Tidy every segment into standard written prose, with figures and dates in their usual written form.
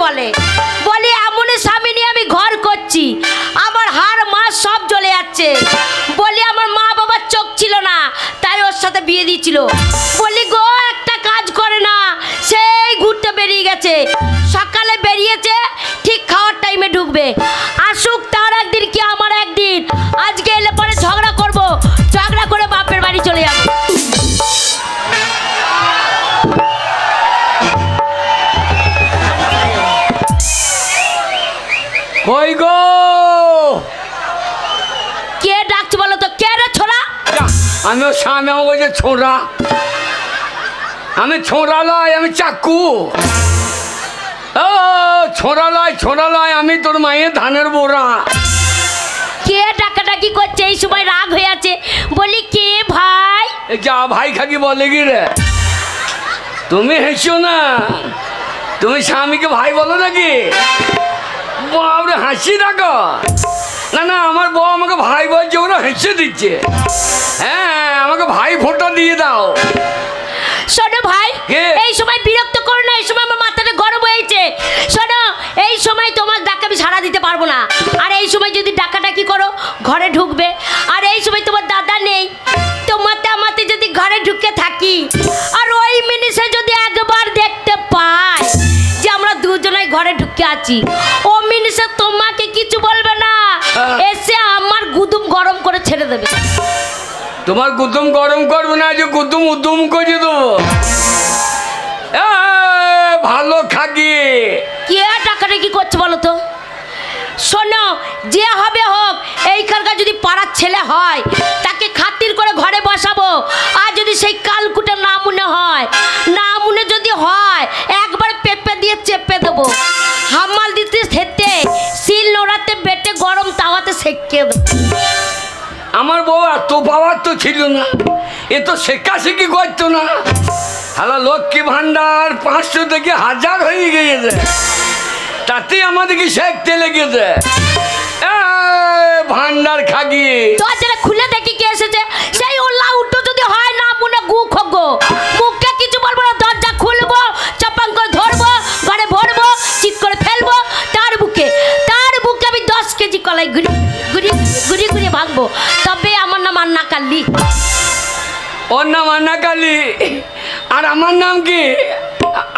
বলে বলি এমন স্বামী নিয়ে আমি ঘর করছি, আমার হাড় মাস সব জ্বলে যাচ্ছে। বলি আমার মা বাবার চোখ ছিল না, তাই ওর সাথে বিয়ে দিয়েছিল। বলি গো একটা কাজ করে না, সেই ঘুরতে বেরিয়ে গেছে। সকালে বেরিয়েছে, ঠিক খাওয়ার টাইমে ঢুকবে। আসুক তার একদিন কি আমার একদিন। আজকে এলে পরে ঝগড়া করব, ঝগড়া করে বাপের বাড়ি চলে যাবো। কই গো, কে ডাকছে বলো তো? কে রে ছোড়া? আমি ওর স্বামী, আমার বলছে ছোড়া। আমি ছোড়া লয়, আমি চাকু। ও ছোড়া লয়, আমি তোর মায়ের ধানের বোরা। কে ডাকাডাকি করছে এই সময়? রাগ হয়ে আছে। বলি কে ভাই? যা ভাই খাকি বলে কি রে? তুমি হেসো না, তুমি স্বামীকে ভাই বলো নাকি? বাবরে হাসি দেখো না। না আমার বউ আমাকে ভাই বলছে, ওরা হেসে দিচ্ছে। হ্যাঁ আমাকে ভাই ফোঁটা দিয়ে দাও। শোনো ভাই, এই সময় বিরক্ত করো না, এই সময় আমার মাথাটা গরম হয়েছে। শোনো, এই সময় তোমার ডাকে আমি সাড়া দিতে পারবো না। আর এই সময় যদি ডাকাডাকি করো ঘরে ঢুকবে। আর এই সময় তোমার দাদা নেই, তোমাতে আমাতে যদি ঘরে ঢুকে থাকি আর ওই মিনিসে যদি একবার দেখতে পাই যে আমরা দুজনেই ঘরে ঢুকে আছি, ও মিনিসে তোমাকে কিছু বলবে না, এসে আমার গুদুম গরম করে ছেড়ে দেবে। তোমার গুদুম গরম করবে না, যে গুদুম উদুম করে দেবো। ভালো খাকি কে টাকাটা কি করছে বলো তো? শোনো, যে হবে হোক, এইখানকার যদি পাড়ার ছেলে হয় তাকে খাতির করে ঘরে বসাবো। আর যদি সেই কালকুটে না মনে হয়, না মনে যদি হয়, একবার পেঁপে দিয়ে চেপে দেবো। হামাল দিতে খেতে, শিল নোড়াতে বেটে গরম তাওয়াতে সেঁকে দেবো। আমার বউ এত পাওয়ার তো ছিল না, এ তো শেখাশেখি করতো না। হ্যালো লক্ষ্মী ভান্ডার 500 থেকে 1000 হয়ে গিয়েছে, তাতে আমাদেরকে শেখতে লেগেছে। ভান্ডার খাগি দরজাটা খুলে দেখি কে এসেছে। সেই ওলা উঠো যদি হয় না মনে গু খগো, মুখে কিছু বলবো না, দরজা খুলবো, চাপাং করে ধরবো, ঘরে ভরবো, চিৎ করে ফেলবো তার বুকে আমি 10 কেজি কলাই ঘুরি ভাঙবো। তবে আমার নাম আন্না কাল্লি। ওর নাম আন্না কালী, আর আমার নাম কি?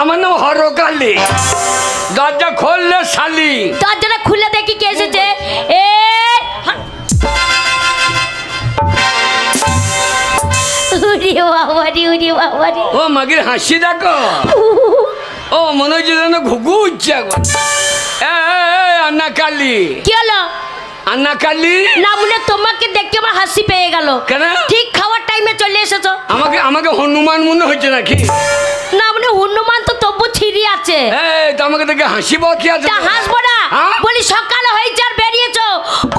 আমার নাম হরকালী। দরজা খুললে শালি। দরজাটা খুলে দেখি কে এসেছে। ও মাগির হাসি দেখো, ও মনে হচ্ছে যেন ঘুঘু উঠছে এখন। আন্না কালী। কি হলো? আন্না কালী না মনে তোমাকে দেখে আমার হাসি পেয়ে গেল। কেন? ঠিক খাওয়ার টাইমে চলে এসেছো। আমাকে হনুমান মনে হচ্ছে নাকি? না মানে হনুমান তো তবু ছিড়ি আছে। তো আমাকে দেখে হাসিব কি আছে? হাসবো না। বলি সকাল হয়েছে আর বেরিয়েছো,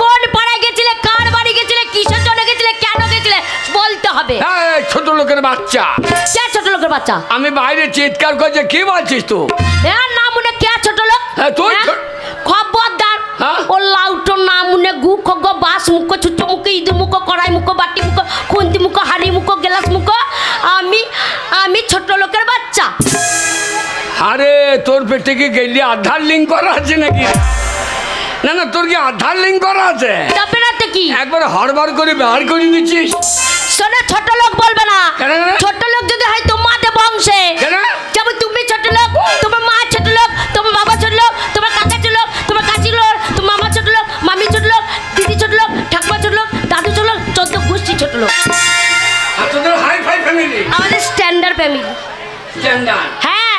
কোন পাড়ায় গেছিলে, কার বাড়ি গেছিলে, কিসের জন্য গেছিলে, কেন গেছিলে বলতে হবে। ছোট লোকের বাচ্চা। কে ছোট লোকের বাচ্চা? আমি বাইরে চিৎকার করছে, কি বলছিস তো? না মনে কে ছোট লোক? খবরদার, ও লাউটো না মনে গু খগ বাস মুখ, ছুট মুখ, ইঁদুর মুখ, কড়াই মুখ, বাটি মুখ, খুন্তি মুখ, হাড়ি মুখ, গ্লাস মুখ। আমি ছোট লোকের বাচ্চা। আরে তোর পেটে কি গেলি আধার লিঙ্ক করা আছে নাকি? না না, তোর কি আধার লিঙ্ক করা আছে? তবে না তো কি, একবার হড়বড় করে বের করে দিচ্ছিস। শোনো, ছোট লোক বলবে না। ছোট লোক যদি হয় তোমাদের বংশে, যেমন তুমি ছোট লোক, তোমার মা ছোট লোক, তোমার বাবা ছোট লোক, তোমার কাকা ছোট লোক, তোমার কাকি লোক, তোমার মামা ছোট লোক, মামি ছোট লোক, দিদি ছোট লোক, ঠাকুমা ছোট লোক, দাদু ছোট লোক, 14 গোষ্ঠী ছোট লোক। হাই ফাই ফ্যামিলি, আমাদের স্ট্যান্ডার্ড ফ্যামিলি। স্ট্যান্ডার্ড? হ্যাঁ।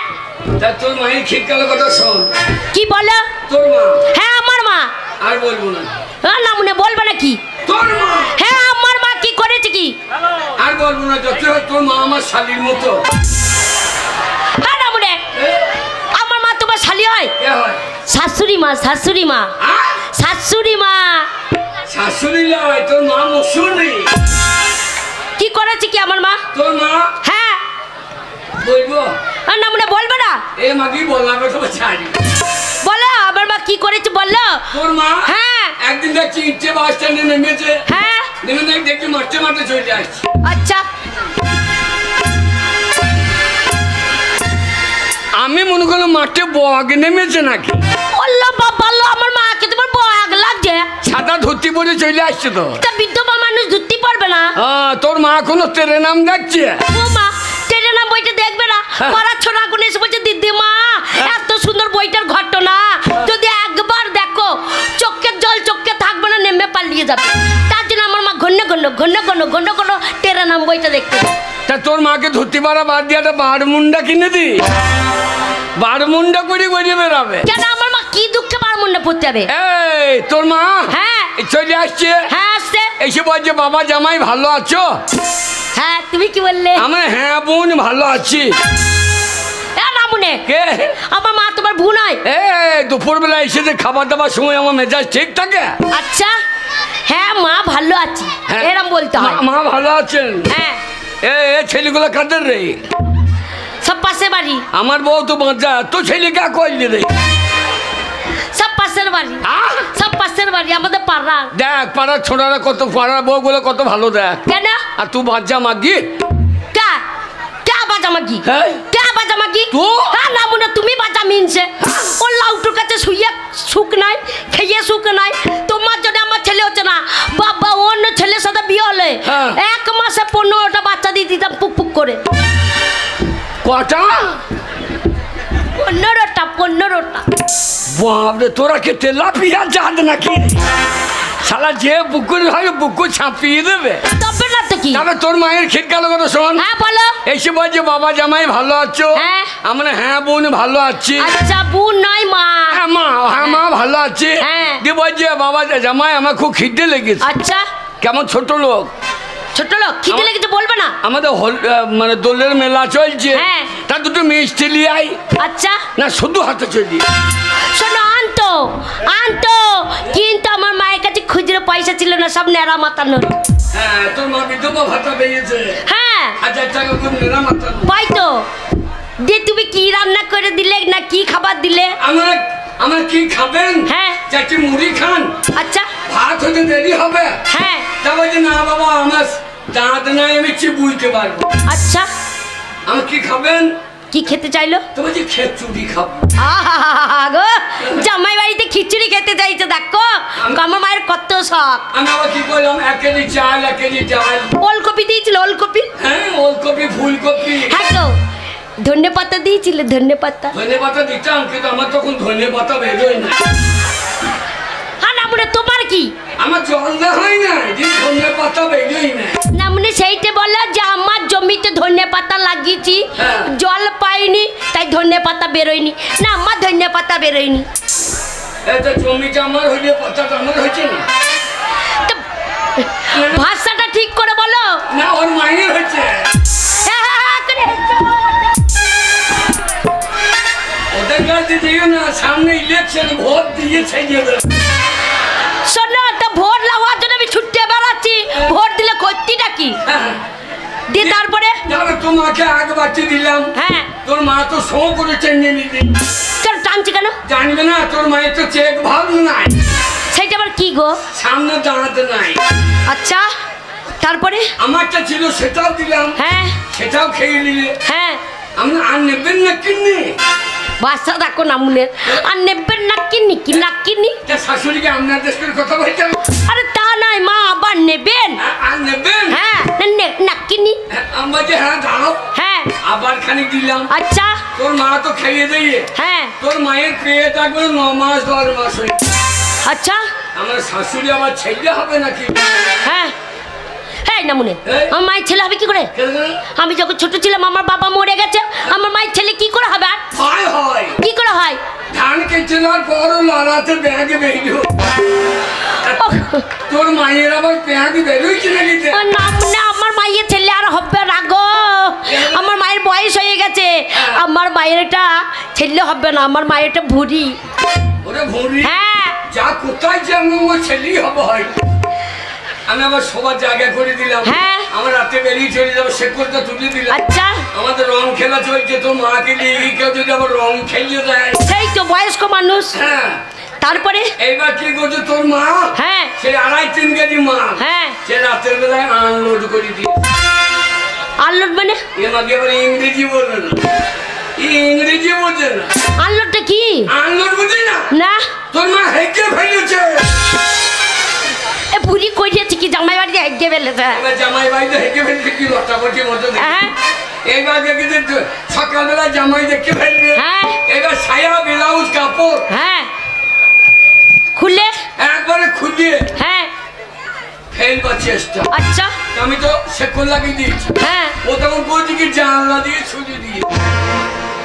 তা তোর মায়ের খিটকালো কথা শোন। কি বলো? তোর মা? হ্যাঁ আমার মা। আর বলবো না। না মনে বলবে না কি? তোর মা? হ্যাঁ আমার মা। কি করেছে কি? আর বলবো না, যত তোর মা আমার শালির মতো। হ্যাঁ না মনে, আমার মা তোমার শালি হয়? শাশুড়ি মা। শাশুড়ি মা। শাশুড়ি মা। শাশুড়ি লয়, তোর মা মশুরি। কি করেছে কি আমার মা? তোর মা? হ্যাঁ বলবো না মনে বলবে না। এ মাগি বললাবে তো ছাড়ি। বলো আমার মা কি করেছে বললো। তোর মা? হ্যাঁ। একদিন দেখছি ইচ্ছে বাস স্ট্যান্ডে নেমেছে। হ্যাঁ। নেমে দেখছি মারতে মারতে চলে আসছে। আচ্ছা আমি মনে করলাম মাঠে বগ নেমেছে নাকি। বললো বাবা আমার মাকে তোমার বয়াগ লাগছে। সাদা ধুতি পরে চলে আসছে তো। তা বিধবা মানুষ ধুতি পারবে না। তোর মা কোনো তেরে নাম দেখছে। ও মা তেরে নাম বইটা দেখবে না। পাড়ার ছোড়া গুলো এসে বলছে দিদিমা এত সুন্দর বইটার ঘটনা যদি একবার দেখো চোখের জল চোখে থাকবে না, নেমে পালিয়ে যাবে। তার জন্য আমার মা ঘন্য ঘন্য ঘন্য ঘন্য ঘন্য ঘন্য তেরে নাম বইটা দেখতে। তা তোর মাকে ধুতি পাড়া বাদ দিয়ে একটা বারমুন্ডা কিনে দি, বারমুন্ডা করে বেরিয়ে বেরাবে। কেন আমার মা কি দুঃখে বারমুন্ডা পড়তে হবে? এই তোর মা হ্যাঁ চলে আসছে। হ্যাঁ আসছে। এসে বলছে বাবা জামাই ভালো আছো? হ্যাঁ তুমি কি বললে? আমি হ্যাঁ বোন ভালো আছি। রামুনে কে? আমার মা তোমার ভুল নয়। দুপুরবেলা এসে যে খাবার দাবার সময় আমার মেজাজ ঠিক থাকে। আচ্ছা হ্যাঁ মা ভালো আছি এরম বলতে হয়। মা ভালো আছেন? হ্যাঁ। ছেলেগুলো কাদের রে? সব পাশে বাড়ি। আমার বউ তো বাচ্চা, তো ছেলে কে কইলি রে? সব পাশের বাড়ি। সব পাশের বাড়ি আমাদের পাড়া। দেখ পাড়ার ছোড়ারা কত, পাড়ার বউগুলো কত ভালো দেখ। কেন? আর তুই বাচ্চা মাগি কা কা বাজা মাগি? হ্যাঁ কা বাজা মাগি? তো হ্যাঁ না মনে তুমি বাজা মিনছে। ও লাউটুর কাছে শুইয়া সুখ নাই, খেয়ে সুখ নাই। তোমার জন্য আমার ছেলে হচ্ছে না। বাবা অন্য ছেলের সাথে বিয়ে হলে 1 মাসে 15টা বাচ্চা দিয়ে দিতাম পুক পুক করে। কটা? 15টা 15টা। বাপরে তোরা কে তেলাপিয়া জাত নাকি? শালা যে বুকুর হয় বুকুর ছাপিয়ে দেবে। তবে না তো কি? তবে তোর মায়ের ক্ষীর কালো কথা শোন। হ্যাঁ বলো। এসে বলছে বাবা জামাই ভালো আছো? হ্যাঁ। আমরা হ্যাঁ বোন ভালো আছি। আচ্ছা বোন নয় মা। হ্যাঁ মা, হ্যাঁ মা ভালো আছে। হ্যাঁ। দিয়ে বলছে বাবা জামাই আমার খুব খিদে লেগেছে। আচ্ছা কেমন ছোট লোক, ছোট লোক খিদে লেগেছে বলবে না? আমাদের মানে দোলের মেলা চলছে। হ্যাঁ। তা দুটো মিষ্টি নিয়ে আই। আচ্ছা না শুধু হাতে চলি। শোনো আনতো আনতো, কিন্তু আমার মায়ের কাছে খুচরো পয়সা ছিল না, সব নেড়া মাতানো। হ্যাঁ তোর মা বিধবা ভাতা পেয়েছে। হ্যাঁ 1000 টাকা করে নেড়া মাতানো। পাই তো। দিয়ে তুমি কি রান্না করে দিলে না কি খাবার দিলে? আমার কি খাবেন? হ্যাঁ। চারটি মুড়ি খান। আচ্ছা ভাত হতে দেরি হবে। হ্যাঁ। তা বলছে না বাবা আমার দাঁত নাই, আমি বুঝতে পারবো। আচ্ছা আমার কি খাবেন? কি খেতে চাইলো? তো বলছি খিচুড়ি খাবো। গো জামাই বাড়িতে খিচুড়ি খেতে চাইছে দেখো। আমার মায়ের কত শখ। আমি আবার কি করলাম, 1 কেজি চাল 1 কেজি ডাল। ওলকপি দিয়েছিল ওলকপি? হ্যাঁ ওলকপি ফুলকপি। হ্যাঁ গো ধনে পাতা দিয়েছিল ধনে পাতা। ধনে পাতা দিতাম কিন্তু আমার তখন ধনে পাতা বেরোয় না। হ্যাঁ না মনে তোমার কি? আমার জল না হয় না যে ধনে পাতা বেরোয় না। না মনে সেইটা বলা যে আমার জমিতে ধনে পাতা লাগিয়েছি, জল পাইনি তাই ধনে পাতা বেরোয়নি। না আমার ধনে পাতা বেরোয়নি। এটা জমিটা আমার হইলে পাতাটা আমার হয়েছে না। ভাষাটা ঠিক করে বলো। না ওর মায়ের হয়েছে। ওদের কাছে দিও না, সামনে ইলেকশন ভোট দিয়ে ছেড়ে দেবে। শোনো তো ভোট লাগার জন্য আমি ছুটতে বেড়াচ্ছি, ভোট দিলে ক্ষতিটা কি? দিয়ে তারপরে তোমাকে আগে বাচ্চা দিলাম। হ্যাঁ তোর মা তো শো করে চেঞ্জে নিতে। কেন টানছি কেন? জানবে না তোর মায়ের তো চেক ভালো নাই। সেইটা আবার কি গো? সামনে দাঁড়াতে নাই। আচ্ছা তারপরে? আমারটা ছিল সেটাও দিলাম। হ্যাঁ সেটাও খেয়ে নিলে। হ্যাঁ আমরা আর নেবেন না কিনে বাসা দেখো না মুনের। আর নেবেন না কিনি কি না কিনি? শাশুড়িকে আপনার দেশের কথা বলতাম। আরে তা নাই মা আবার নেবেন। আর নেবেন? হ্যাঁ না কিনি। আমরা যে হ্যাঁ দাও। হ্যাঁ আবার খানিক দিলাম। আচ্ছা তোর মা তো খাইয়ে দিয়ে। হ্যাঁ তোর মায়ের পেয়ে থাকবে 9 মাস 10 মাস হয়ে। আচ্ছা আমার শাশুড়ি আবার ছেলে হবে নাকি? হ্যাঁ হ্যাঁ না মুনে আমার মায়ের ছেলে হবে কি করে? কেন? আমি যখন ছোট ছিলাম আমার বাবা মরে গেছে, আমার মায়ের ছেলে কি করে হবে? আর হয় কি করে হয়? ধান কেটে নেওয়ার পরও লড়াতে ব্যাগ বেরিয়ে। তোর মায়ের আবার ব্যাগ বেরোইছে নাকি? না না আমার মায়ের ছেলে আর হবে না গো। আমার মায়ের বয়স হয়ে গেছে, আমার মায়ের এটা ছেলে হবে না, আমার মায়ের এটা ভুড়ি। ওরে ভুড়ি? হ্যাঁ যা কোথায় যাবো ও ছেলেই হবে হয়। আমি আবার সবার জায়গা করে দিলাম। হ্যাঁ আমার রাতে বেরিয়ে চলে যাবো, শেকলটা তুলে দিলাম। আচ্ছা আমাদের রং খেলা চলছে, তোর মাকে নিয়ে কেউ যদি আবার রং খেলিয়ে দেয়। সেই তো বয়স্ক মানুষ। হ্যাঁ তারপরে এইবার কি করছে তোর মা? হ্যাঁ সে 2.5-3 কেজি মা। হ্যাঁ সে রাতের বেলায় আনলোড করে দিয়ে। আনলোড মানে? এ মাকে আবার ইংরেজি বলবে না। ইংরেজি বোঝে না। আনলোডটা কি? আনলোড বুঝি না? না। তোর মা হেঁকে ফেলেছে। এ বুড়ি কই দিয়েছে কি জামাই বাড়িতে হেঁকে ফেলেছে? জামাই বাড়িতে হেঁকে ফেলেছে কি লটাপটি মতো। হ্যাঁ। এইবার কিন্তু সকালবেলা জামাই দেখে ফেলবে। হ্যাঁ। এবার সায়া ব্লাউজ কাপড় হ্যাঁ খুলে একবারে খুলিয়ে হ্যাঁ ফেলবা চেষ্টা। আচ্ছা আমি তো সেকল লাগিয়ে দিয়েছি। হ্যাঁ ও তখন বলছি কি জানলা দিয়ে ছুটি দিয়ে,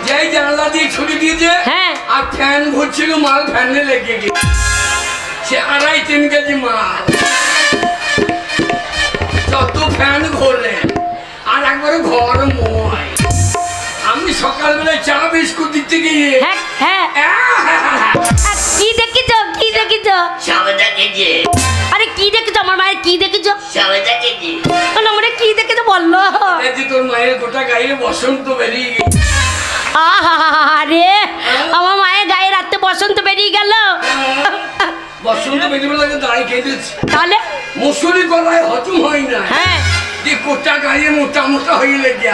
যেই জানলা দিয়ে ছুটি দিয়েছে হ্যাঁ আর ফ্যান ঘুরছিল, মাল ফ্যানে লেগে গেছে। সে 2.5-3 কেজি মাল যত ফ্যান ঘোরে আর একবারে ঘর ময়। আমি সকালবেলায় চা বিস্কুট দিতে গিয়ে হ্যাঁ হ্যাঁ কি দেখিছ কি দেখিছ? সবেদা কেজি আরে কি দেখেছো আমার মায়ের? কি দেখেছো? সবেদা কেজি আমরা কি দেখেছো বললো? এই যে তোর মায়ের গোটা গায়ে বসন্ত বেরিয়ে গেছে। আরে আমার মায়ের গায়ে রাতে বসন্ত বেরিয়ে গেল। বসন্ত বেরিয়ে লাগে দাঁড়িয়ে কেঁদেছে। তাহলে মুসুরি গলায় হজম হয় না। হ্যাঁ যে গোটা গায়ে মোটা মোটা হয়ে লেগে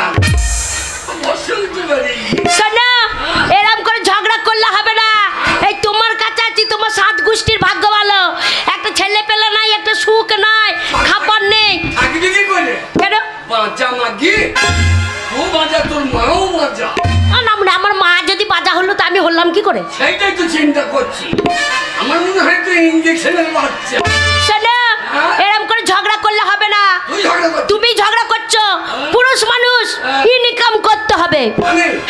বসন্ত বেরিয়ে শোনো, এরম করে ঝগড়া করলে হবে না। এই তোমার কাছে আছি, তোমার 7 গোষ্ঠীর ভাগ্য ভালো। একটা ছেলে পেলে নাই, একটা সুখ নাই, খাবার নেই। থাকবি কি করে? কেন বাঁচা মাগি, ও বাঁচা, তোর মাও বাঁচা। না মানে আমার মা যদি বাজা হলো তো আমি হলাম কি করে? সেইটাই তো চিন্তা করছি। আমার মনে হয় তো ইঞ্জেকশনের বাচ্চা। শোনো, এরম করে ঝগড়া করলে হবে না। তুই ঝগড়া করছিস? তুমি ঝগড়া করছো। পুরুষ মানুষ ইনকাম করতে হবে।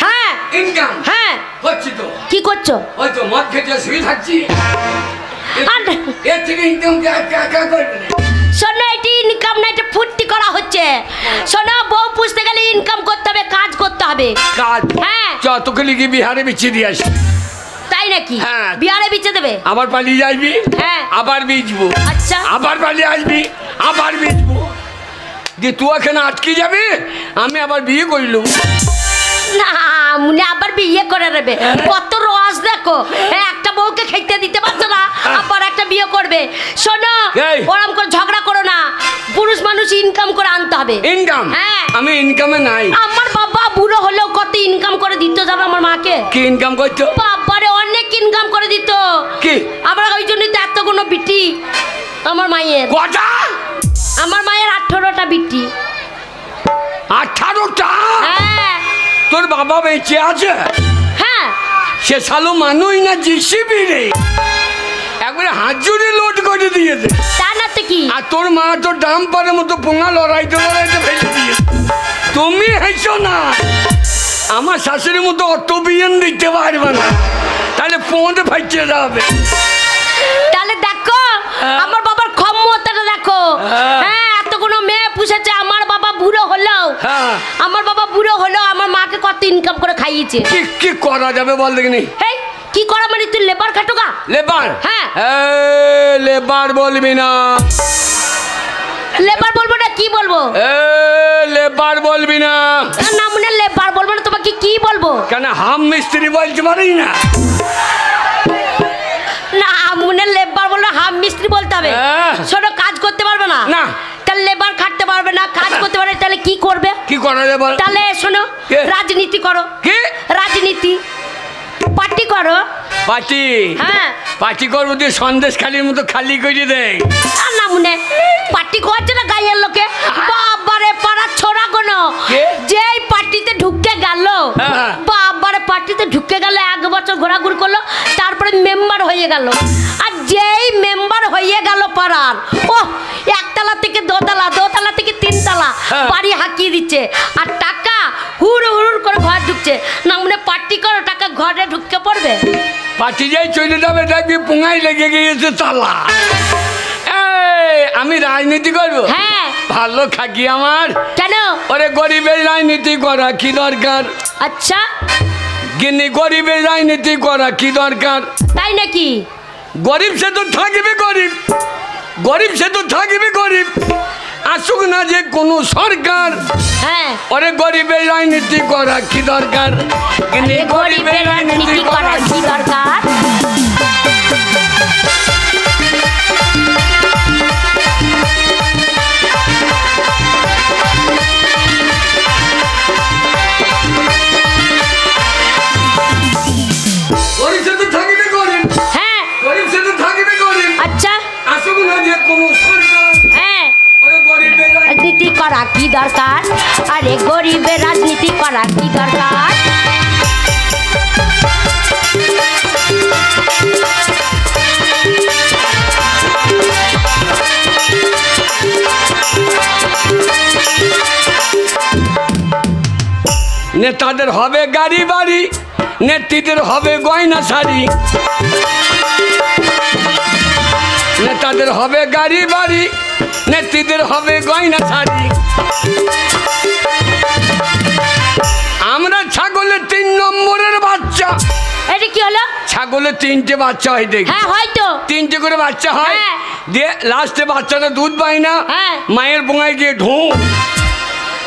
হ্যাঁ ইনকাম হ্যাঁ করছি তো। কি করছো? ওই তো মদ খেতে শুয়ে থাকছি। আর- এর থেকে ইনকাম কা করবে না। শোনো, এটি ইনকাম না, এটা ফুর্তি করা হচ্ছে। শোনো, বউ পুষতে গেলে ইনকাম করতে হবে, কাজ করতে হবে। কাজ? হ্যাঁ। চ তোকে লিখে বিহারে বিছিয়ে দিয়ে আসি। তাই নাকি? হ্যাঁ। বিহারে বিচে দেবে? আবার পালিয়ে আসবি। হ্যাঁ। আবার বিচবো। আচ্ছা। আবার পালিয়ে আসবি, আবার বিচবো। যে তুই এখানে আটকে যাবি, আমি আবার বিয়ে করলু। না মনে আবার বিয়ে করে নেবে। কত রস দেখো, একটা বউকে খেতে দিতে পারছো না, আবার একটা বিয়ে করবে। শোনো, এই। ওরম করে ঝগড়া করো না। পুরুষ মানুষ ইনকাম করে আনতে হবে। ইনকাম? হ্যাঁ। আমি ইনকামে নাই। আমার বাবা বুড়ো হলেও কত ইনকাম করে দিত জানো আমার মাকে? কি ইনকাম করছো? বাবারে অনেক ইনকাম করে দিত। কি? আমরা ওই জন্যই তো এত কোনো বিটি আমার মায়ের। কটা? আমার মায়ের 18টা বিটি। 18টা? হ্যাঁ তোর বাবা বেঁচে আছে? হ্যাঁ। সে শালো মানুষ না জিসিবি রে, একবারে হাজুরে লোড করে দিয়েছে। তা না তো কি? আর তোর মা তো ডাম্পারের মতো পোঙা লড়াইতে লড়াইতে ফেলে দিয়েছে। তুমি হেসো না, আমার শাশুড়ির মতো অত বিয়ান দিতে পারবে না, তাহলে পোঁতে ফাইতে যাবে। তাহলে দেখো আমার বাবার ক্ষমতাটা দেখো। হ্যাঁ, এত কোনো মেয়ে পুষেছে। আমার বাবা বুড়ো হলো, হ্যাঁ। আমার বাবা বুড়ো হলো আমার মাকে কত ইনকাম করে খাইয়েছে। কি কি করা যাবে বল দেখিনি? হেই, কি করা মানে? তুই লেবার খাটুকা? লেবার? হ্যাঁ। লেবার বলবি না। লেবার বলবো না, কি বলবো? লেবার বলবি না। না মনে লেবার বলবো না, তোমাকে কি বলবো? কেন হাম মিস্ত্রি বলতে পারি না? না মনে লেবার বললে হাম মিস্ত্রি বলতে হবে। শোনো, কাজ করতে পারবে না। না। তাহলে লেবার খাটতে পারবে না, কাজ করতে পারবে, তাহলে কি করবে? কি করা যাবে বল? তাহলে শোনো, কে? রাজনীতি করো। কি রাজনীতি? পার্টি করো। পার্টি? হ্যাঁ। পার্টি করবো দিয়ে সন্দেশ খালির মতো খালি করে দেয়। আর না মনে পার্টি করছে না গায়ের লোকে। বাবারে পাড়ার ছোড়া কোনো কে? যেই পার্টিতে ঢুকে গেল, হ্যাঁ। বাবারে পার্টিতে ঢুকে গেল, 1 বছর ঘোরাঘুরি করলো, তারপরে মেম্বার হয়ে গেল। আর যেই মেম্বার হয়ে গেল পাড়ার, ও একতলা থেকে দোতলা, দোতলা থেকে 3 তলা হ্যাঁ। বাড়ি হাঁকিয়ে দিচ্ছে। আর টাকা হুড় হুড় করে ঘর ঢুকছে। না মনে পার্টি করো, টাকা ঘরে ঢুকে পড়বে। পার্টি যাই চলে যাবে, দেখবি পোঙাই লেগে গিয়েছে তালা। আমি রাজনীতি করবো? হ্যাঁ। ভালো খাকি আমার। কেন? ওরে গরিবের রাজনীতি করা কি দরকার? আচ্ছা গিনি গরিবের রাজনীতি করা কি দরকার? তাই নাকি? গরিব সে তো থাকবে গরিব, গরিব সে তো থাকবে গরিব, আসুক না যে কোনো সরকার। হ্যাঁ। ওরে গরিবের রাজনীতি করা কি দরকার? গিনি গরিবের রাজনীতি করা কি দরকার? দরকার? আরে গরিবের রাজনীতি করা কি দরকার? নেতাদের হবে গাড়ি বাড়ি, নেত্রীদের হবে গয়না শাড়ি। নেতাদের হবে গাড়ি বাড়ি, নেত্রীদের হবে গয়না শাড়ি। আমরা ছাগলের 3 নম্বরের বাচ্চা। এটা কি হলো? ছাগলের 3টে বাচ্চা হয় দেখি। হ্যাঁ হয়তো 3টে করে বাচ্চা হয়। হ্যাঁ। দিয়ে লাস্টে বাচ্চাটা দুধ পায় না, হ্যাঁ। মায়ের বোঙায় গিয়ে ঢোঁ,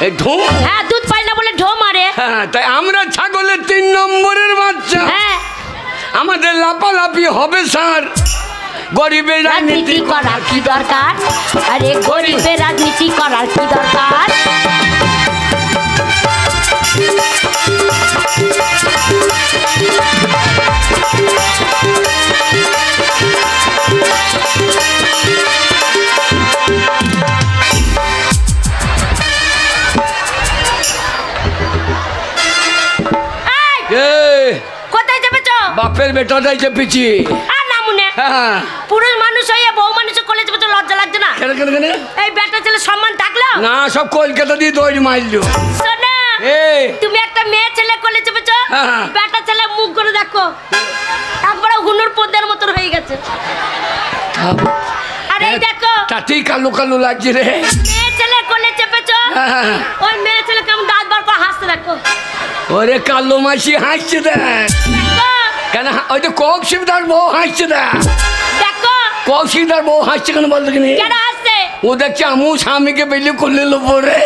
এই ঢোঁ। হ্যাঁ দুধ পাই না বলে ঢো মারে। হ্যাঁ, তাই আমরা ছাগলের 3 নম্বরের বাচ্চা। হ্যাঁ আমাদের লাপালাপি হবে স্যার, গরিবের রাজনীতি করার কি দরকার? আরে গরিবের রাজনীতি করার কি দরকার? কোথায় যাবে চো? বাপের বেটাটাই চেপেছি। আর না মনে হ্যাঁ। পুরুষ মানুষ হয়ে বউ মানুষ করলে যাবে তো লজ্জা লাগছে না? কেন কেন কেন? এই বেটা ছেলে সম্মান থাকলো না, সব কলকাতা দিয়ে দৌড় মারলো। শোনো, এই তুমি একটা মেয়ে ছেলে করলে যাবে চো, হ্যাঁ। বেটা ছেলে মুখ করে দেখো একবারে হুনুর পদ্মের মতন হয়ে গেছে। আর এই দেখো তাতেই কালো কালো লাগছে রে। মেয়ে ছেলে করলে চেপেছো, হ্যাঁ। ওই মেয়ে ছেলে কেমন দাঁত বার করে হাসতে দেখো। ওরে কালো মাসি হাসছে দেখ। দেখো কেন ওই তো কৌশিকদার বউ হাসছে দেখ। দেখো কৌশিকদার বউ হাসছে কেন বল দেখিনি? কেন হাসছে? ও দেখছে আমু স্বামীকে বেলি করলে লোবো রে।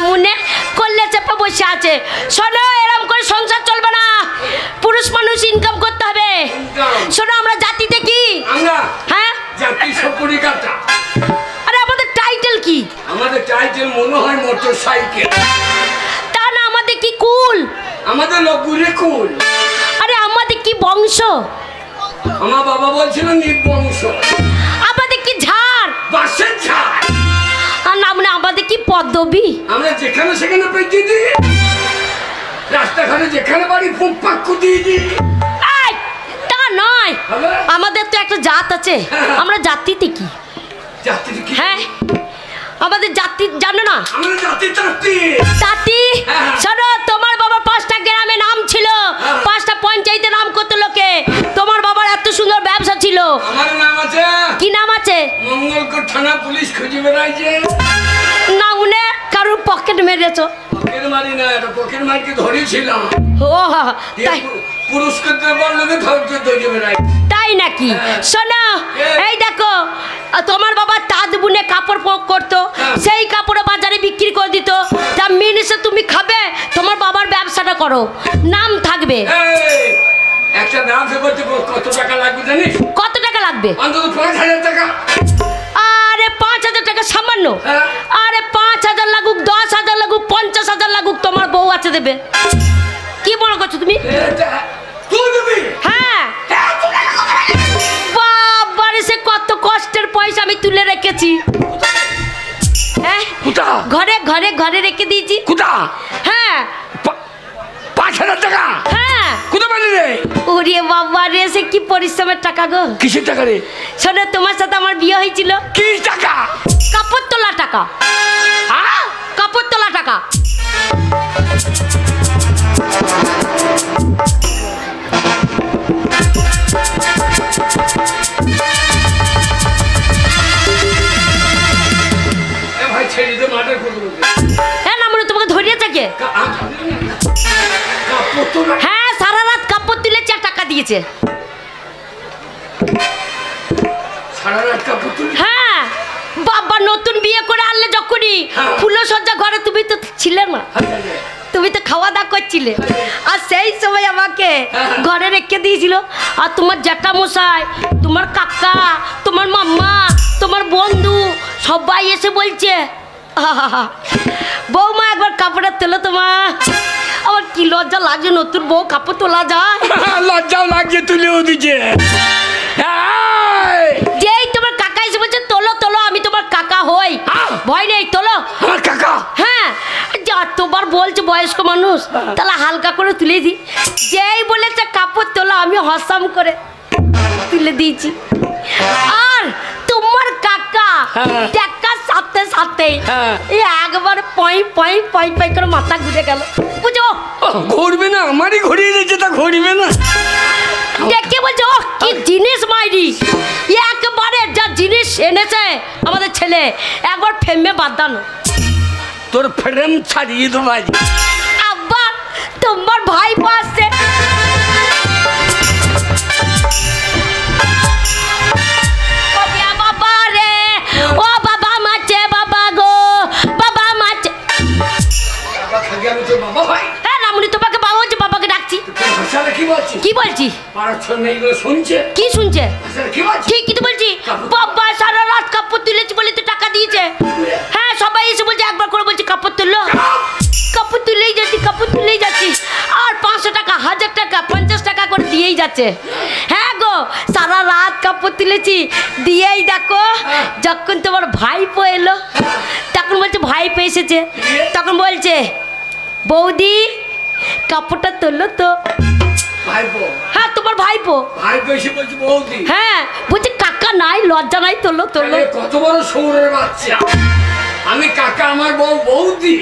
মনে করলে চেপে বসে আছে। শোনো, এরকম করে সংসার চলবে না, পুরুষ মানুষ ইনকাম করতে হবে। শোনো, আমরা জাতিতে কি? আমরা হ্যাঁ জাতি সপুরি কাটা। আরে আমাদের টাইটেল কি? আমাদের টাইটেল মনে হয় মোটর সাইকেল। তা না, আমাদের কি কুল? আমাদের লগুরে কুল। আরে আমাদের কি বংশ? আমার বাবা বলছিল নির্বংশ। আমাদের কি ঝাড়? বাসের ঝাড়। আর না মানে আমাদের কি পদবী? আমরা যেখানে সেখানে পেঁচে দিই, রাস্তাঘাটে যেখানে বাড়ি ফুটপাক কুদিয়ে দিই। এই, তা নয়, হবে? আমাদের তো একটা জাত আছে। আমরা জাতিতে কি? জাতির কি? হ্যাঁ, আমাদের জাতি জানো না? আমরা জাতি জাতি। জাতি হ্যাঁ। শোনো, তোমার বাবার 5টা গ্রামে নাম ছিল, 5টা পঞ্চায়েতে নাম করতো লোকে। তোমার বাবার এত সুন্দর ব্যবসা ছিল। আমার নাম আছে, কি নাম আছে? মঙ্গলকোট থানা পুলিশ খুঁজে বেড়াইছে। না উনি কারোর পকেট মেরেছো? পকেট মারি না, এটা পকেট মারকে ধরেছিলাম। ও তাই? পুরস্কার দেবার লোকে ধৈর্য ধরে বেড়াই। তাই নাকি? হ্যাঁ। শোনো, এই দেখো, তোমার বাবা তাঁত বুনে কাপড় করতো, হ্যাঁ। সেই কাপড় বাজারে বিক্রি করে দিত। তা মিনিসে তুমি খাবে, তোমার বাবার ব্যবসাটা করো, নাম থাকবে। এই, একটা ব্যবসা করতে কত টাকা লাগবে জানিস? কত টাকা লাগবে? অন্তত 5,000 টাকা। আরে 5,000 টাকা সামান্য? হ্যাঁ। আরে 5,000 লাগুক, 10,000 লাগুক, 50,000 লাগুক, তোমার বউ আছে দেবে। কি মনে করছো তুমি? তুই দিবি? হ্যাঁ। বাবারে, সে কত কষ্টের পয়সা আমি তুলে রেখেছি। হ্যাঁ, কোথা? ঘরে ঘরে ঘরে রেখে দিয়েছি। কোথা? হ্যাঁ 5,000 টাকা? হ্যাঁ। কোথা পেলি রে? ওরে বাবা রে, সে কি পরিশ্রমের টাকা গো। কিসের টাকা রে? শোনো, তোমার সাথে আমার বিয়ে হয়েছিল। কি টাকা? কাপড় তোলা টাকা। হ্যাঁ? কাপড় তোলা টাকা। ভাই ছেড়ে দে, মার্ডার করে দেবো। হ্যাঁ না মনে তোমাকে ধরিয়েছে কে? হ্যাঁ, সারা রাত কাপড় তুলেছে আর টাকা দিয়েছে। সারা রাত কাপড় তুলে? হ্যাঁ, বাবা নতুন বিয়ে করে আনলে যখনই হ্যাঁ। ফুলসজ্জা ঘরে তুমি তো ছিলে না, তুমি তো খাওয়া দাওয়া করছিলে। আর সেই সময় আমাকে ঘরে রেখে দিয়েছিল। আর তোমার জ্যাঠা মশাই, তোমার কাকা, তোমার মাম্মা, তোমার বন্ধু সবাই এসে বলছে, বৌমা একবার কাপড়টা তোলো তোমা। আমার কি লজ্জা লাগছে, নতুন বউ কাপড় তোলা যায়? লজ্জাও লাগছে, তুলেও দিচ্ছে। যেই তোমার কাকা এসে বলছে তোলো তোলো, আমি তোমার কাকা হই, ভয় নেই, তোলো। আমার কাকা। হ্যাঁ, যতবার বলছে বয়স্ক মানুষ, তাহলে হালকা করে তুলে দিই। যেই বলেছে কাপড় তোলা, আমি হসাম করে তুলে দিয়েছি। আর তোমার কাকা দেখার সাথে সাথে একবার পয় পয় পয় পয় করে মাথা ঘুরে গেল। বুঝো ঘুরবে না, আমারই ঘুরিয়ে দিয়েছে, তা ঘুরবে না। দেখে বলছো কি জিনিস মাইরি, একবারে যা জিনিস এনেছে আমাদের ছেলে, একবার ফেমে বাঁধানো। তোর ফ্রেম ছাড়িয়ে দেবো আজ। আব্বা, তোমার ভাই আসছে। বাবা রে, ও বাবা মাছে, বাবা গো, বাবা মাছে। হ্যাঁ রামুনি, তোমাকে বাবা হচ্ছে, বাবাকে ডাকছি। কি বলছি? কি শুনছে? ঠিকই তো বলছি। বাবা সারা রাত কাপড় তুলেছি বলে তো টাকা দিয়েছে। হ্যাঁ, সবাই এসে বলছে, একবার করে বলছি কাপড় তুললো, কাপড় তুলেই যাচ্ছি, কাপড় তুলেই যাচ্ছি। আর 500 টাকা, 1000 টাকা, 50 টাকা করে দিয়েই যাচ্ছে। হ্যাঁ গো, সারা রাত কাপড় তুলেছি দিয়েই দেখো, যখন তোমার ভাইপো এলো তখন বলছে ভাইপো এসেছে, তখন বলছে বৌদি কাপড়টা তুললো তো। হ্যাঁ, তোমার ভাইপো। হ্যাঁ, বলছে কাকা নাই, লজ্জা নাই, তোলো তোলো। কত বড় সৌরের বাচ্চা, আমি কাকা, আমার বউ বৌদি।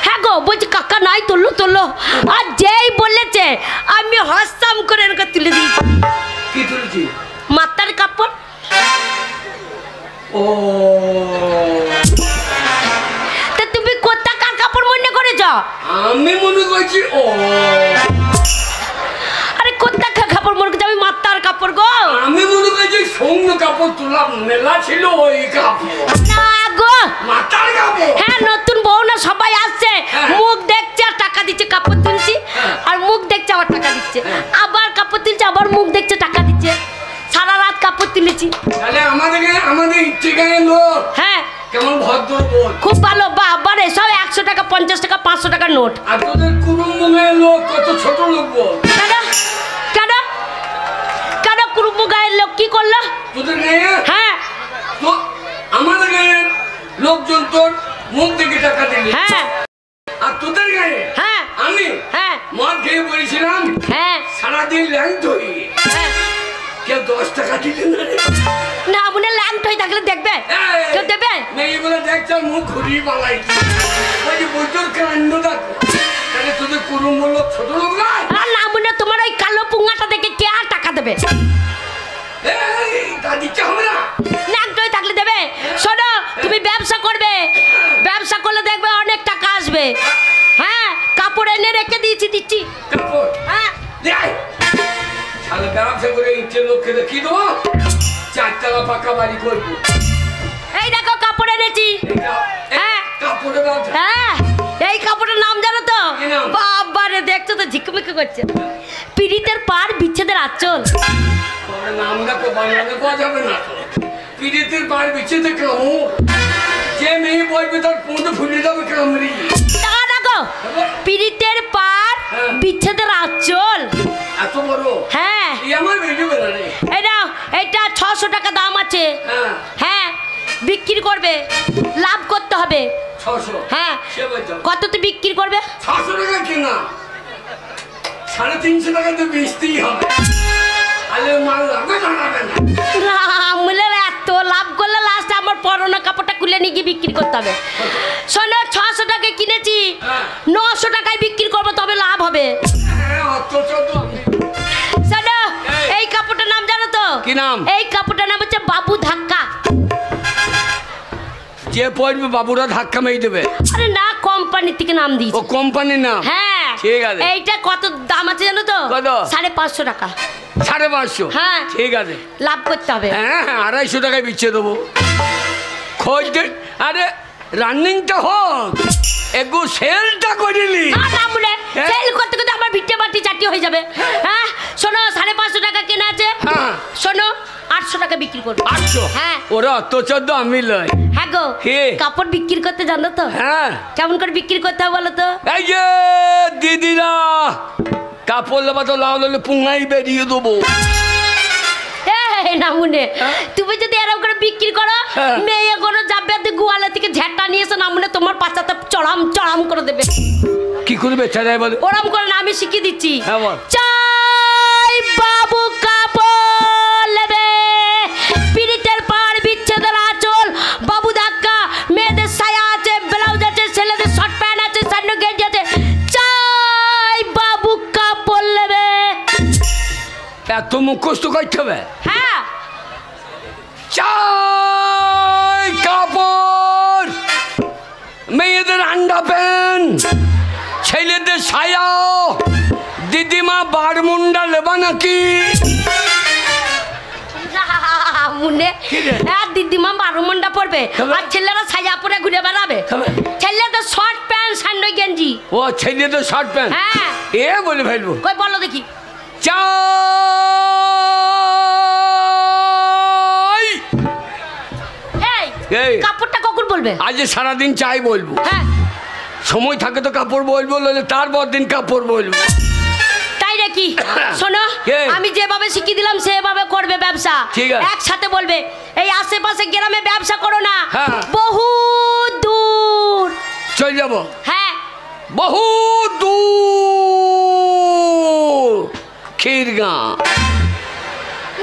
হ্যাঁ গো, বলছে কাকা নাই, তোলো তোলো। আর যেই বলেছে আমি হাসাম করে এরকম তুলে দিয়েছি। কি তুলেছি? মাথার কাপড়। ও, তা তুমি কোথাকার কাপড় মনে করেছ? আমি মনে করছি ও, আরে কোথাকার কাপড় মনে করছি? আমি মাথার কাপড় গো। আমি মনে করছি সৌন্য কাপড় তোলা মেলা ছিল, ওই কাপড় না গো, মাথার কাপড়। হ্যাঁ, নতুন বউ না, সবাই আসছে, মুখ দেখছে আর টাকা দিচ্ছে, কাপড় তুলছি আর মুখ দেখছে আবার টাকা দিচ্ছে, আবার কাপড় তুলছে আবার মুখ দেখছে টাকা দিচ্ছে। সারা রাত কাপড় তুলেছি। তাহলে আমাদের ইচ্ছে গায়ে লোক হ্যাঁ, কেমন ভদ্র বোন, খুব ভালো। বাবার সব 100 টাকা, 50 টাকা, 500 টাকার নোট। আর তোদের কুটুম্ব গায়ের লোক কত ছোট লোক বল। কেন কেন কেন কুরুম্বু গায়ের লোক কি করলো? তোদের গায়ে, হ্যাঁ তো আমাদের গায়ের লোকজন তোর মুখ দেখে টাকা দিলি, হ্যাঁ আর তোদের গায়ে হ্যাঁ আমি হ্যাঁ মদ খেয়ে বলেছিলাম হ্যাঁ সারাদিন ল্যাংট হই, হ্যাঁ। কেউ 10 টাকা দিলে না রে। না মনে ল্যাংট হয়ে থাকলে দেখবে, এই, কেউ দেবে? মেয়েগুলো দেখছ মুখ ঘুরিয়ে পালাই, ওই যে বৈদ্যুর কাণ্ড দেখো। তাহলে তোদের কুটুম্ব লোক ছোট লোক নয়। আর না মনে তোমার ওই কালো পুঙ্গাটা দেখে কে আর টাকা দেবে? এই, তা দিতে হবে না। ল্যাংট হয়ে থাকলে দেবে? শোনো, তুমি ব্যবসা করবে, ব্যবসা করলে দেখবে অনেক টাকা আসবে। হ্যাঁ, কাপড় এনে রেখে দিয়েছি, দিচ্ছি। কাপড় হ্যাঁ, দেয় তাহলে ব্যবসা করে ইচ্ছে লোককে কি দেবো, 4 টাকা পাকা বাড়ি করবো। এই দেখো কাপড় এনেছি। হ্যাঁ কাপড়ের ব্যবসা, হ্যাঁ, এই কাপড়ের নাম জানো তো? কি নাম? বাবা রে, দেখছো তো ঝিকমিক করছে। পীড়িতের পার, বিচ্ছেদের আঁচল। তোর নামটা তো বাংলাতে পাওয়া যাবে না তো। পীড়িতের পার বিচ্ছেদে কামড়, যে মেয়ে বলবে তার পুঁতে ফুলে যাবে কামড়ি। টাকা দেখো, পীড়িতের পার, বিচ্ছেদের আঁচল। এত বড়? হ্যাঁ, এই আমার বেরিয়ে না রে। এই নাও, এটা 600 টাকা দাম আছে। হ্যাঁ, হ্যাঁ, বিক্রি করবে, লাভ করতে হবে। 600। হ্যাঁ, সে বলছো কততে বিক্রি করবে? 600 টাকা কিনা, 350 টাকা তো বেচতেই হবে। আলে মাল লাগবে জানাবে না। রামুলের এত লাভ করলে লাস্টে আমার পরোনা কাপড়টা খুলে নিয়ে গিয়ে বিক্রি করতে হবে। শোনো, 600 টাকায় কিনেছি, 900 টাকায় বিক্রি করবো, তবে লাভ হবে। হ্যাঁ, অথচ তো আমি শোনো, এই কাপড়টার নাম জানো তো? কি নাম? এই কাপড়টার নাম হচ্ছে বাবু ধাক্কা। যে পড়বে বাবুরা ধাক্কা মেরে দেবে। আরে না, কোম্পানি থেকে নাম ও দিয়েছে। কোম্পানির নাম? হ্যাঁ, ঠিক আছে। এইটা কত দাম আছে জানো তো? কত? 550 টাকা। 550? হ্যাঁ, ঠিক আছে, লাভ করতে হবে। হ্যাঁ 250 টাকায় বিচ্ছে দেবো। খোঁজ দে, আরে রানিংটা হোক, একটু সেলটা করিলি। না বলে সেল করতে করতে আমার ভিটে বাটি চাটি হয়ে যাবে। হ্যাঁ, শোনো, 550 টাকা কেনা আছে। হ্যাঁ, শোনো, 800 টাকা বিক্রি করবো। 800? হ্যাঁ। ওরা অত চোদ্দ আমি লয়। হ্যাঁ গো, কে? কাপড় বিক্রি করতে জানো তো? হ্যাঁ, কেমন করে বিক্রি করতে হবে বলো তো? এই যে দিদিরা কাপড় লাবা তো লাউ লালে পুঙ্গাই বেরিয়ে দেবো। এই না মনে, তুমি যদি এরকম করে বিক্রি করো হ্যাঁ। মেয়ে গরু যাবে গোয়ালে থেকে ঝেঁটা নিয়েছে না মনে তোমার পাছাতে চড়াম চড়াম করে দেবে। কি করবে চাই বলে? ওরম করে না আমি শিখিয়ে দিচ্ছি। হ্যাঁ বল। চাই বাবু কাপড় নেবে পিরিতের পাড় বিচ্ছেদের আঁচল বাবু ধাক্কা মেয়েদের সায়া আছে ব্লাউজ আছে ছেলেদের শর্ট প্যান্ট আছে সান্ডো গেঞ্জি আছে চাই বাবু কাপড় নেবে। এত মুখস্থ করতে হবে? হ্যাঁ চাই কাপড় মেয়েদের আন্ডা প্যান্ট ছেলেদের সায়া দিদিমা বারমুন্ডা লেবা নাকি? মুন্ডে আর দিদিমা 12 মন্ডা পড়বে তবে? আর ছেলেরা ছায়া পরে ঘুরে বেড়াবে। তবে? ছেলেদের শর্ট প্যান্ট সান্ডো গেঞ্জি। ও ছেলেদের শর্ট প্যান্ট হ্যাঁ এ বলে ফেলবো। কই বলো দেখি। চাই এই এই। কাপড়টা কখন বলবে? আজ সারাদিন চাই বলবো, হ্যাঁ সময় থাকে তো কাপড় বলবো, নইলে তারপর দিন কাপড় বলবো। তাই নাকি? শোনো কে? আমি যেভাবে শিখিয়ে দিলাম সেভাবে করবে ব্যবসা। ঠিক আছে। একসাথে বলবে এই আশেপাশে গ্রামে ব্যবসা করো না, হ্যাঁ। বহু দূর। চল যাবো হ্যাঁ বহু দূর ক্ষীরগাঁ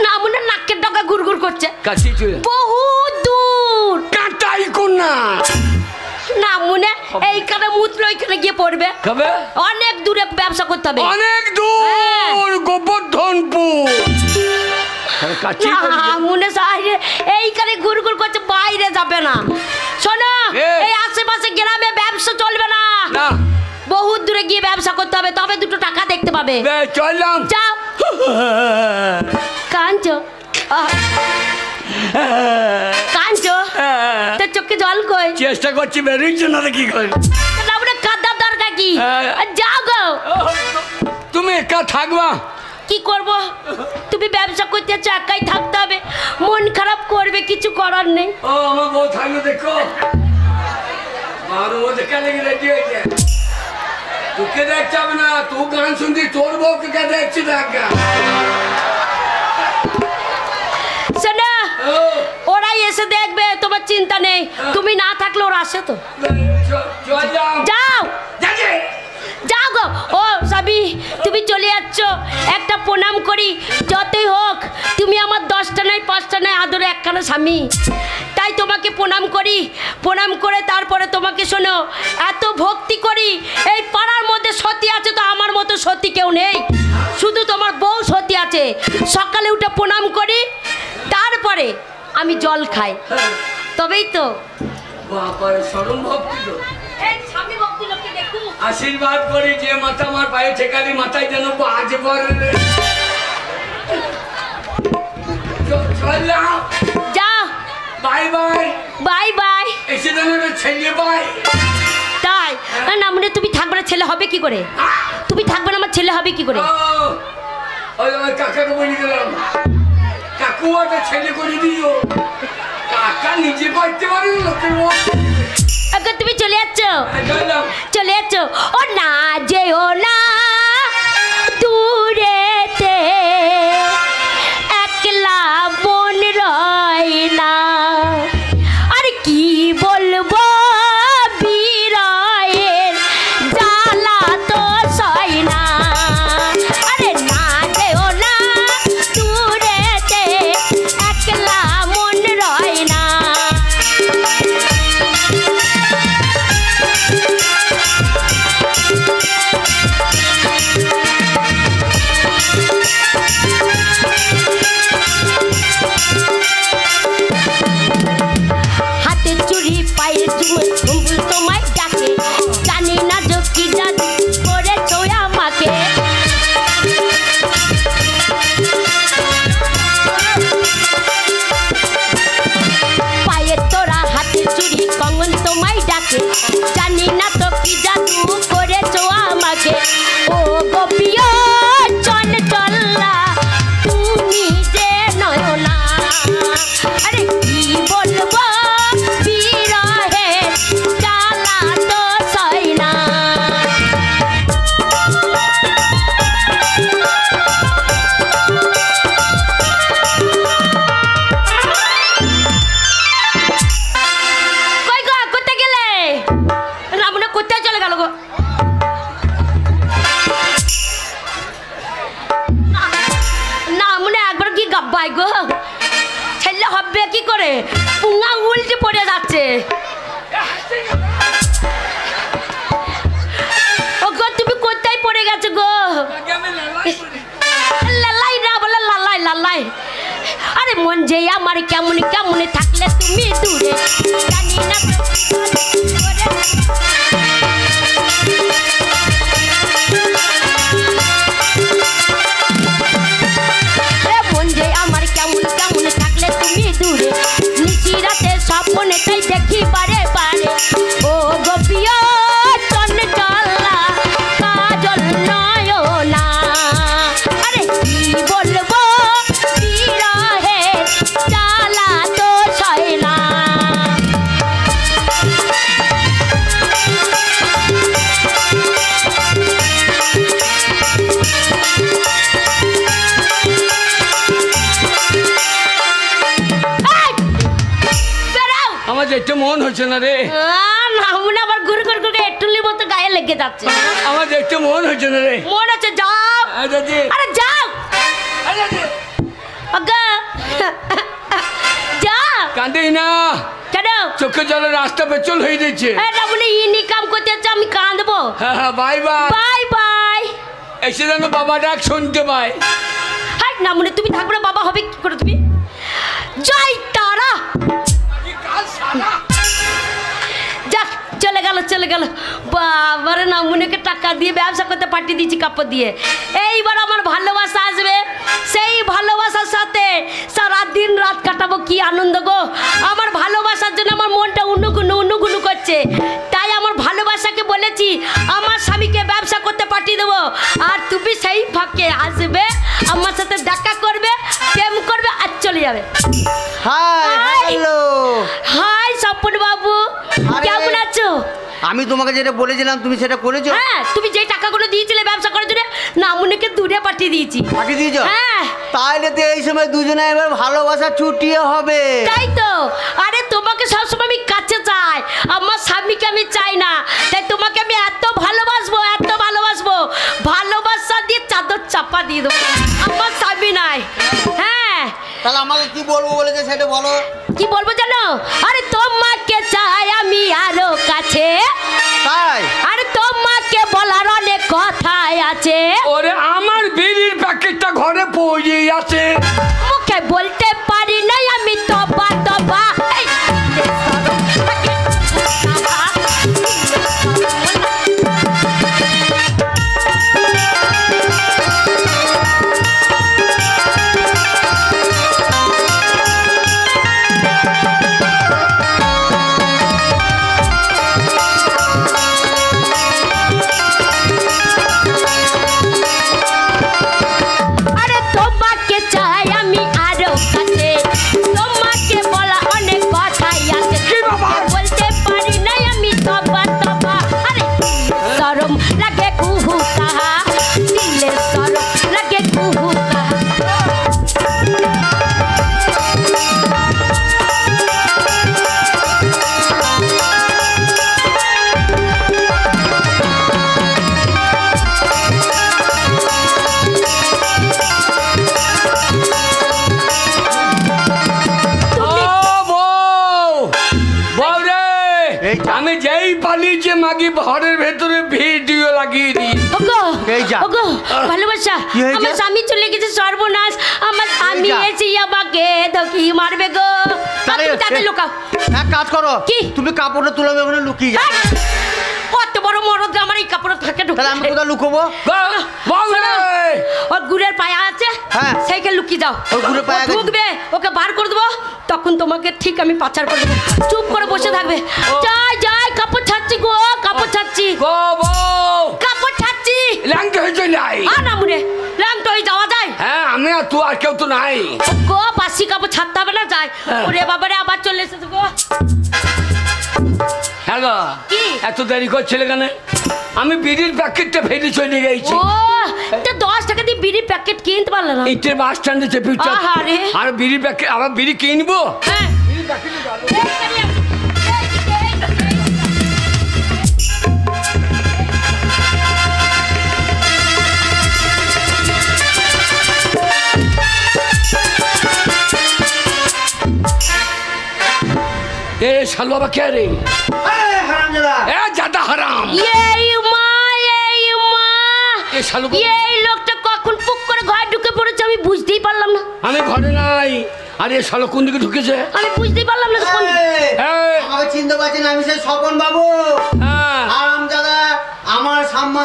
না মনে নাকের ডগা গুড়গুড় করছে। কাছে চলে বহু দূর কাটাই কোনা না মনে এইখানে মুতলো এইখানে গিয়ে পড়বে। খাবে অনেক দূরে ব্যবসা করতে হবে। অনেক দূর গোবর্ধনপুর কাছে না, মনে সাইরে এইখানে ঘুরঘুর করছে বাইরে যাবে না। শোনো এ। এই আশেপাশে গ্রামে ব্যবসা চলবে না, না বহুত দূরে গিয়ে ব্যবসা করতে হবে তবে দুটো টাকা দেখতে পাবে। চললাম যাও কাঞ্চো কাঞ্চো তোর চোখে জল কই? চেষ্টা করছি বেরোচ্ছে না কি করে। আমরা কাদার দরকার কি? হ্যাঁ। যাও গো। তুমি একা থাকবা? কি করব? তুমি ব্যবসা করতে চাও একাই থাকতে হবে, মন খারাপ করবে কিছু করার নেই। ও আমার বউ থাকলে দেখো মারো মধ্যে কেন রেডি হয়েছে। তোকে দেখতে হবে না, তুই গান শুনছি, তোর বউকে কে দেখছি দেখ। শোনো ও, ওরাই এসে দেখবে, তোমার চিন্তা নেই। তুমি না থাকলে ওরা আসে তো। চললাম যাও দেখে যাও গো। ও সাবি তুমি চলে যাচ্ছ, একটা প্রণাম করি। যতই হোক তুমি আমার 10টা নয় 5টা নয় আদরে একখানা স্বামী, তাই তোমাকে প্রণাম করি। প্রণাম করে তারপরে তোমাকে শোনো এত ভক্তি করি। এই পাড়ার মধ্যে সতী আছে তো আমার মতো সতী কেউ নেই, শুধু তোমার বউ সতী আছে। সকালে উঠে প্রণাম করি, তারপরে আমি জল খাই, তবেই তো বাবার সরম ভক্তি তো। এই স্বামী ভক্তি লোককে দেখু। আশীর্বাদ করি যে মাথা আমার পায়ে ঠেকালি মাথায় যেন আজ পরে চললাম। যাও বাই বাই বাই বাই। এসে যেন ছেলে পাই। তাই না মনে তুমি থাকবে না, ছেলে হবে কি করে? তুমি থাকবে না আমার ছেলে হবে কি করে? ওই আমার কাকাকে বলে গেলাম, কাকু একটা ছেলে করে দিও। কাকা নিজে করতে পারি লোকের বউ। এখন তুমি চলে যাচ্ছ, চললাম। চলে যাচ্ছ। ও না যেও না দূরেতে, একলা মন রয় না। আর কি বলবো বিরয়ের জ্বালা তো সয় না। আরে না যেও না দূরেতে, একলা মন রয় না। বাবাই গো, ছেলে হবে কি করে? পুঙ্গা উল্টে পড়ে যাচ্ছে। ও গো, তুমি কোথায় পড়ে গেছো গো? লালাই না বলে লালাই লালাই। আরে মন যে আমার কেমন কেমন থাকলে তুমি দূরে, জানি না মন যে আমার কেমন কেমন থাকলে তুমি দূরে, নিশি রাতে স্বপ্নে তাই দেখি বারে বারে। ও গোপিয়া চন চলা কাজল নয়না, আরে কি বলবো বিরহে জ্বালা তো সয় না। আমার যেতে মন হচ্ছে না রে, আবার ঘুরে ঘুরে ঘুরে একটুলির মতো গায়ে লেগে যাচ্ছে। আমার যেতে মন হচ্ছে না রে। মন হচ্ছে যাও, আরে যাও আগা যা। কাঁদিস না, কেন? চোখে জলে রাস্তা পেছল হয়ে যাচ্ছে। এটা বলে ইনি কাম করতে যাচ্ছে, আমি কাঁদবো। হ্যাঁ বাই বাই বাই বাই। এসে যেন বাবা ডাক শুনতে পাই। হাই না মনে তুমি থাকবে না, বাবা হবে কি করে তুমি? জয় তারা। যাক চলে গেল চলে গেল। বাবারে না মনেকে টাকা দিয়ে ব্যবসা করতে পাঠিয়ে দিয়েছি কাপড় দিয়ে। এইবার আমার ভালোবাসা আসবে, সেই ভালোবাসার সাথে সারা দিন রাত কাটাবো, কি আনন্দ গো। আমার ভালোবাসার জন্য আমার মনটা উন্নুগুনু করছে। তাই আমার ভালোবাসাকে বলেছি আমার স্বামীকে ব্যবসা করতে পাঠিয়ে দেবো, আর তুমি সেই ফাঁকে আসবে, আমার সাথে দেখা করবে, প্রেম করবে আর চলে যাবে। হাই হ্যালো হাই স্বপন বাবু, কেমন আছো? আমি তোমাকে যেটা বলেছিলাম তুমি সেটা করেছো? হ্যাঁ, তুমি যে টাকাগুলো দিয়েছিলে ব্যবসা করার জন্য নামুনিকে দূরে পাঠিয়ে দিয়েছি। পাঠিয়ে দিয়েছো? হ্যাঁ। তাহলে তো এই সময় দুজনে এবার ভালোবাসা ছুটিয়ে হবে। তাই তো। আরে তোমাকে সবসময় আমি কাছে চাই, আমার স্বামীকে আমি চাই না। তাই তোমাকে আমি এত ভালোবাসবো, এত ভালোবাসবো, ভালোবাসা দিয়ে চাদর চাপা দিয়ে দেবো। আমার স্বামী নাই। হ্যাঁ, তাহলে আমাকে কি বলবো বলেছে সেটা বলো। কি বলবো জানো? আরে তোমাকে চাই আমি আরো কাছে, তাই? আরে তোমাকে বলার অনেক কথাই আছে। ওরে আমার বিড়ির প্যাকেটটা ঘরে পড়ে আছে, মুখে বলতে পারি নাই আমি তবা তবা। এই, আরে তোমাকে চাই আমি আরো কাছে, তোমাকে বলা অনেক কথাই আছে। কি ব্যাপার? বলতে পারি নাই আমি তবা তবা। আরে শরম লাগে কুহু কাহা, দিলে শরম লাগে কুহু কাহা। আমি যেই পালিয়েছে মাগি ঘরের ভেতরে ভিডিও লাগিয়ে দিই। ওগো, এই যা। ওগো, ভালোবাসা, কি হয়েছে? আমার স্বামী চলে গেছে, সর্বনাশ। আমার স্বামী যা। এসে আমাকে ধকি মারবে গো। তাহলে তুমি তাকে লুকাও। এক কাজ করো, কি? তুমি কাপড়টা তুলে ওখানে লুকিয়ে যাও। কত বড় মরদ আমার এই কাপড় থাকে ঢুকে। তাহলে আমি কোথায় লুকোবো? ওর গুড়ের পায়া আছে, হ্যাঁ। সেইকে লুকিয়ে যাও। ওর গুড়ের পায়া ও আছে। ঢুকবে, ওকে বার করে দেবো, তখন তোমাকে ঠিক আমি পাচার করে দেবো। চুপ করে বসে থাকবে। যাই যাই, কাপড় ছাড়ছি গো, কাপড় ছাড়ছি, গো বউ কাপড় ছাড়ছি। ল্যাংটা হয়েছে নাই? না মুড়ে ল্যাংটা হয়ে যাওয়া যায়? হ্যাঁ আমি আর তুই আর কেউ তো নাই। গো বাসি কাপড় ছাড়তে হবে না, যায়। ওরে বাবারে আবার চলে এসেছে গো। হ্যাঁ গো, কি? এত দেরি করছিলে কেন? আমি বিড়ির প্যাকেটটা ফেলে চলে গেছি। ও, তা 10 টাকা দিয়ে বিড়ির প্যাকেট কিনতে পারলে না? ইটের বাস স্ট্যান্ডে চেপে আহারে। আর বিড়ির প্যাকেট আবার বিড়ি কিনবো। হ্যাঁ। এ শালো আবার কে রে? হারামজাদা এ জাদা হারাম। এই মা এ শালো এই লোকটা কখন পুক করে ঘরে ঢুকে পড়েছে আমি বুঝতেই পারলাম না। আমি ঘরে নাই। আরে শালো কোন দিকে ঢুকেছে? আমি বুঝতেই পারলাম না কোন দিকে। এই, আমাকে চিনতে পারছেন? আমি সেই স্বপন বাবু। হ্যাঁ। হারামজাদা আমার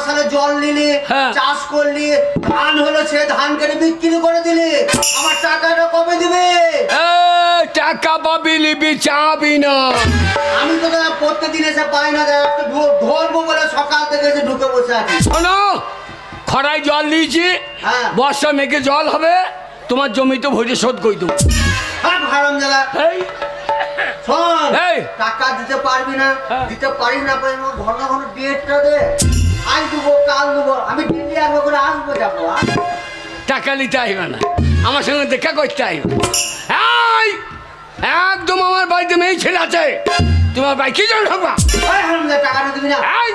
সালে জল নিলি, হ্যাঁ। চাষ করলি, ধান হলো, সে ধান কেটে বিক্রি করে দিলি। আমার টাকাটা কবে দিবে? এ, টাকা পাবি লিবি চাবি না। আমি তো দাদা প্রত্যেকদিন এসে পাই না দাদা, একটু ধরবো বলে সকাল থেকে এসে ঢুকে বসে আছি। শোনো, খরায় জল দিয়েছি, হ্যাঁ। বর্ষা মেঘে জল হবে, তোমার জমিতে ভরে শোধ করে দেবো। হ্যাঁ হারামজাদা এই, শোন, এই। টাকা দিতে পারবি না, হ্যাঁ। দিতে পারিস না পারিস না, ঘন ঘন ডেটটা দে। আজ দেবো, কাল দেবো, আমি ডেলি একবার করে আসবো যাবো। টাকা নিতে আইবে না, আমার সঙ্গে দেখা করতে আইবে। এই, একদম আমার বাড়িতে মেয়ে ছেলে আছে, তোমার ভাই কি জন্য ঢোকবা? এই হারামজাদা টাকাটা দিবি না? এই,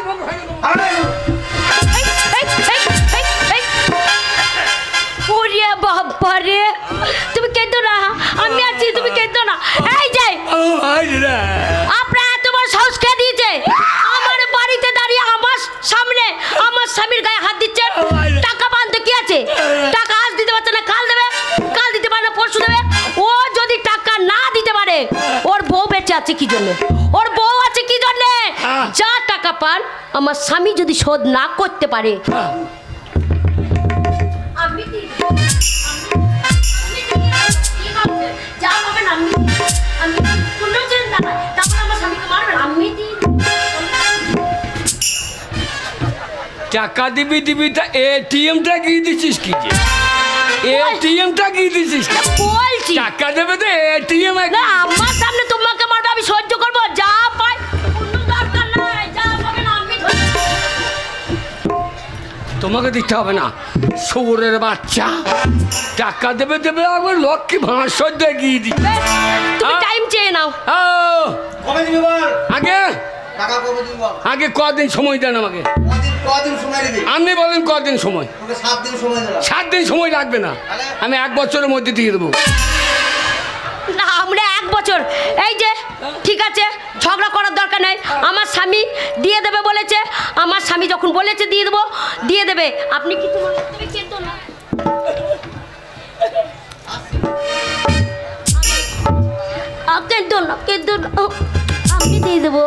ওরে বাবা রে, তুমি কেঁদো না, আমি আছি, তুমি কেঁদো না। এই যে আপনার এত বড় সাহস কে দিয়েছে আমার বাড়িতে দাঁড়িয়ে আমার সামনে আমার স্বামীর গায়ে হাত দিচ্ছে? টাকা পানতে কি আছে? টাকা আজ দিতে পারছে না, কাল দেবে, কাল দিতে পারে না, পরশু দেবে। ও যদি টাকা না দিতে পারে, ওর বউ বেঁচে আছে কি জন্য? ওর বউ আছে কি জন্য? যা টাকা পান আমার স্বামী যদি শোধ না করতে পারে, আমি দিই। কি ভাবছে? যা পাবেন আমি কোনো চিন্তা নাই। তারপর আমার স্বামীকে মারবেন, আমি দিই। টাকা দিবি দিবি তা এটিএমটা কি দিছিস কি যে? এটিএমটা কি দিছিস? বলছি টাকা দেবে তো এটিএম। না, আমার সামনে তোমাকে মারবে, আমি সহ্য করবো। যা পাই কোনো দরকার নাই, যা পাবেন আমি ধরে। তোমাকে দিতে হবে না, শহরের বাচ্চা। টাকা দেবে দেবে আবার লক্ষ্মী ভাষণ দেখিয়ে দি। তুমি টাইম চেয়ে নাও। কবে দিবি বল? আগে টাকা কবে দিবি বল? আগে কদিন সময় দেন আমাকে। কদিন সময় দিবি? আপনি বলেন কদিন সময়? তোকে 7 দিন সময় দিলাম। 7 দিন সময় লাগবে না, আমি 1 বছরের মধ্যে দিয়ে দেবো। না, আমরা 1 বছর। এই যে ঠিক আছে, ঝগড়া করার দরকার নাই। আমার স্বামী দিয়ে দেবে বলেছে, আমার স্বামী যখন বলেছে দিয়ে দেবো, দিয়ে দেবে। আপনি কি তোমার তুমি কেঁদো না, কেঁদো না, কেঁদো না, আমি দিয়ে দেবো,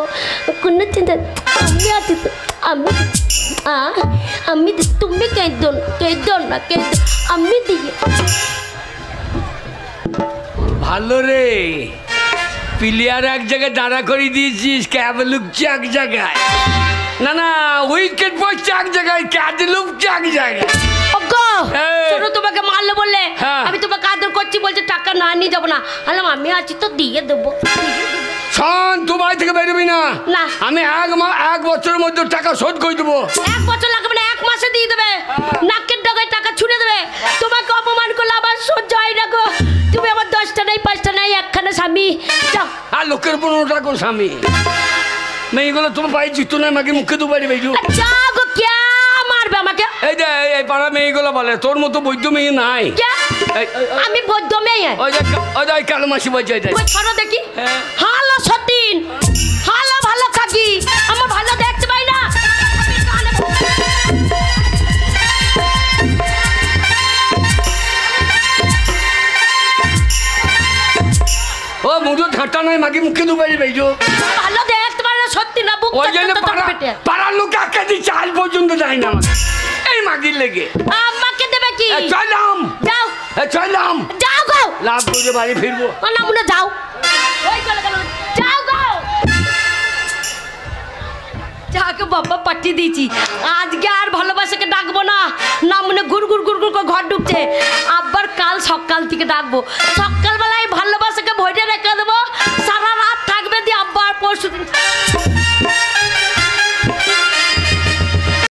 কোনো চিন্তা। আমি আছি তো, আমি তুমি কেঁদো না, কেঁদো না, কেঁদো, আমি দিয়ে। ভালো রে, প্লেয়ার এক জায়গায় দাঁড়া করে দিয়েছিস, ক্যাব লুকছে এক জায়গায়। না না, উইকেট পড়ছে এক জায়গায়, ক্যাচ লুকছে এক জায়গায়। ওগো, হ্যাঁ। শোনো, তোমাকে মারলো বললে হ্যাঁ। আমি তোমাকে আদর করছি, বলছে টাকা না নিয়ে যাবো না। বললাম আমি আছি তো, দিয়ে দেবো। শোন, তুই বাড়ি থেকে বেরোবি না। না। আমি 1 বছরের মধ্যে টাকা শোধ করে দেবো। 1 বছর লাগবে না, 1 মাসে দিয়ে দেবে। নাকের ডগায় টাকা ছুড়ে দেবে। তোমাকে অপমান করলে আমার সহ্য হয় না গো। তুমি আমার 10টা নাই, 5টা নাই, একখানা স্বামী। যাও। আর লোকের 15টা করে স্বামী। মেয়েগুলো তোমার বাড়ি জিতো না, আমাকে মুখে দু বাড়ি বেজু। যাও গো, কে মারবে আমাকে? এই যে এই পাড়া মেয়েগুলো বলে তোর মতো বৈদ্য মেয়ে নাই। কে? আমি বৈদ্য মেয়ে। ওই যে কালো মাসি বলছে এটাই। ওই ছাড়ো দেখি। হ্যাঁ। হালো সতীন, হালো ভালো কাকি, আমার ভালো দেখতে পাই না। ও মুজো ঝাঁটা নাই, মাকে মুখে দু বাড়ি বেজু। ভালো দেখতে পাই না, সত্যি না, বুক ওই জন্য পেটে। পাড়ার লোক একা দিচ্ছে, আজ পর্যন্ত যায় না আমাকে এই মাগির লেগে। আমাকে দেবে কি? চললাম, যাও, চললাম, যাও গো। লাভ করে বাড়ি ফিরবো। না মনে যাও, ওই চলে গেল, যাও গো। যাকে বাবা পাঠিয়ে দিয়েছি, আজকে আর ভালোবাসাকে ডাকবো না। না মনে গুড় গুড় গুড় গুড় করে ঘর ঢুকছে। আবার কাল সকাল থেকে ডাকবো। সকাল